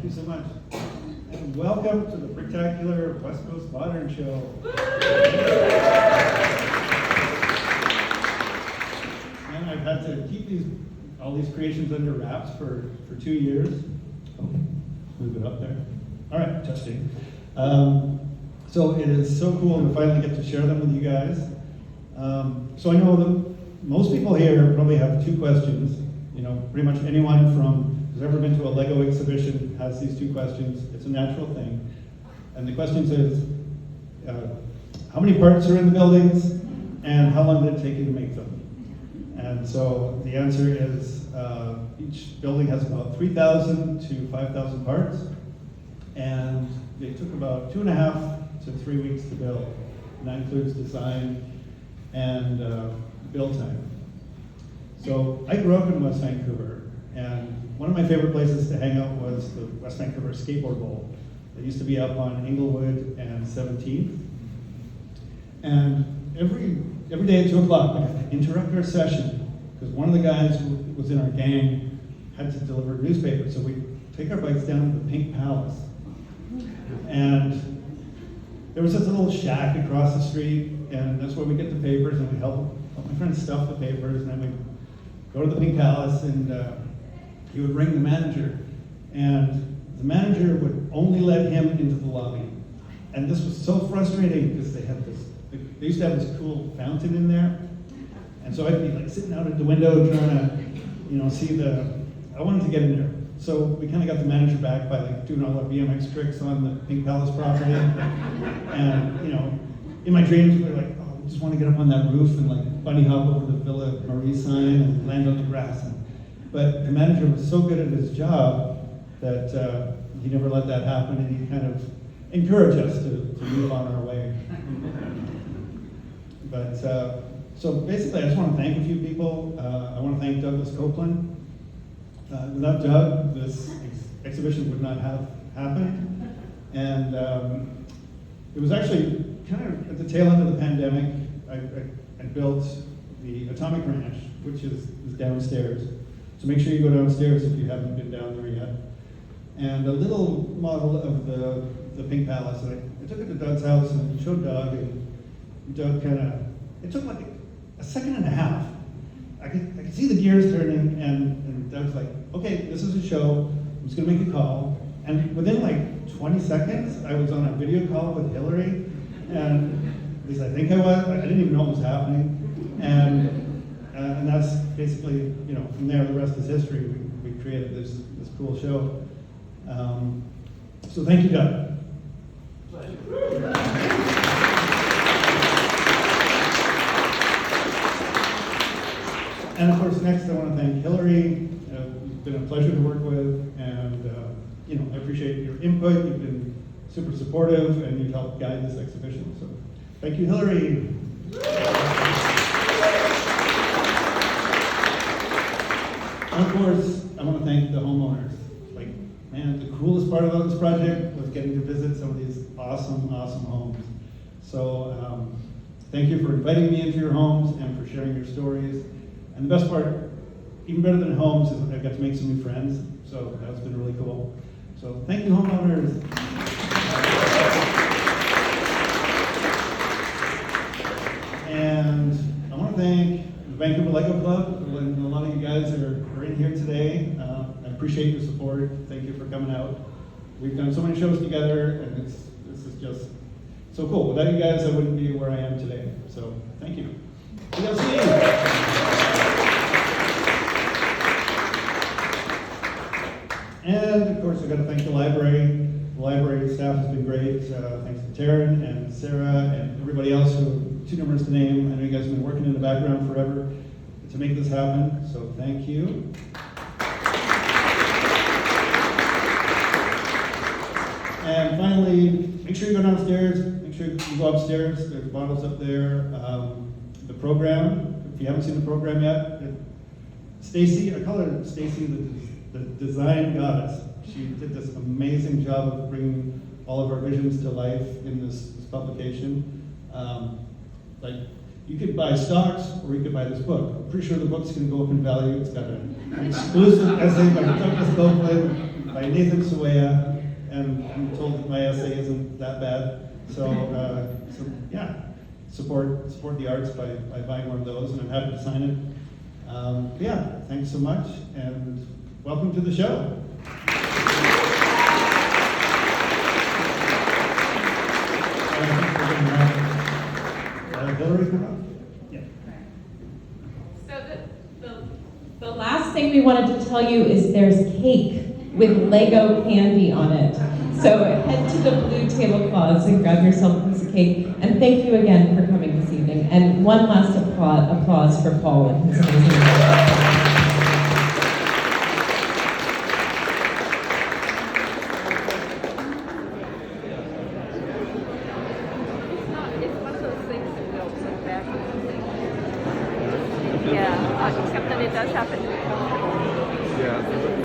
you so much. And welcome to the Bricktacular West Coast Modern Show. And I've had to keep all these creations under wraps for 2 years. Oh, move it up there. All right, testing. So it is so cool to finally get to share them with you guys. So I know that most people here probably have 2 questions. You know, pretty much anyone who's ever been to a Lego exhibition has these 2 questions. It's a natural thing. And the questions is, how many parts are in the buildings, and how long did it take you to make them? And so the answer is, each building has about 3,000 to 5,000 parts, and it took about 2.5 to 3 weeks to build. And that includes design and build time. So I grew up in West Vancouver, and one of my favorite places to hang out was the West Vancouver Skateboard Bowl. It used to be up on Inglewood and 17th. And every day at 2 o'clock, we had to interrupt our session because one of the guys who was in our gang had to deliver newspapers. So we'd take our bikes down to the Pink Palace. And there was this little shack across the street, and that's where we get the papers, and we help my friends stuff the papers, and then we'd go to the Pink Palace, and he would ring the manager, and the manager would only let him into the lobby. And this was so frustrating because they used to have this cool fountain in there, and so I'd be like sitting out at the window trying to, see I wanted to get in there. So we kind of got the manager back by like doing all our BMX tricks on the Pink Palace property, and in my dreams we were like, oh, we just want to get up on that roof and like bunny hop over the Villa Marie sign and land on the grass. But the manager was so good at his job that he never let that happen, and he kind of encouraged us to move on our way. But so basically, I just want to thank a few people. I want to thank Douglas Coupland. Without Doug, this exhibition would not have happened. And it was actually kind of at the tail end of the pandemic, I built the Atomic Ranch, which is downstairs. So make sure you go downstairs if you haven't been down there yet. And a little model of the Pink Palace. I took it to Doug's house and showed Doug, and Doug it took like a second and a half. I could see the gears turning, and Doug's like, okay, this is a show, I'm just gonna make a call. And within like 20 seconds, I was on a video call with Hilary, and at least I think I was, I didn't even know what was happening. And that's basically, from there, the rest is history. We created this cool show. So thank you, Doug. And of course, next I want to thank Hilary. It's been a pleasure to work with, and I appreciate your input. You've been super supportive, and you've helped guide this exhibition. So thank you, Hilary. And of course, I want to thank the homeowners. Like, man, the coolest part about this project was getting to visit some of these awesome, awesome homes. So thank you for inviting me into your homes and for sharing your stories. And the best part, even better than homes, is I got to make some new friends. So that's been really cool. So thank you, homeowners. And I want to thank the Vancouver Lego Club. A lot of you guys are in here today. I appreciate your support. Thank you for coming out. We've done so many shows together, and this is just so cool. Without you guys, I wouldn't be where I am today. So thank you. And of course, I've got to thank the library. The library staff has been great. Thanks to Taren and Sara and everybody else who too numerous to name. I know you guys have been working in the background forever to make this happen, so thank you. And finally, make sure you go downstairs. Make sure you go upstairs. There's bottles up there. The program, if you haven't seen the program yet, Stacey, I call her Stacey the design goddess. She did this amazing job of bringing all of our visions to life in this publication. You could buy stocks, or you could buy this book. I'm pretty sure the book's going to go up in value. It's got an exclusive essay by Douglas Coupland. by Nathan Sawaya, and I'm told that my essay isn't that bad. So, yeah, support the arts by buying one of those, and I'm happy to sign it. Yeah, thanks so much, and welcome to the show. Hilary, come on. Yeah. So the last thing we wanted to tell you is there's cake with Lego candy on it. So head to the blue tablecloths and grab yourself a piece of cake. And thank you again for coming this evening. And one last applause for Paul and his amazing work. Yeah, except that it does happen. Yeah.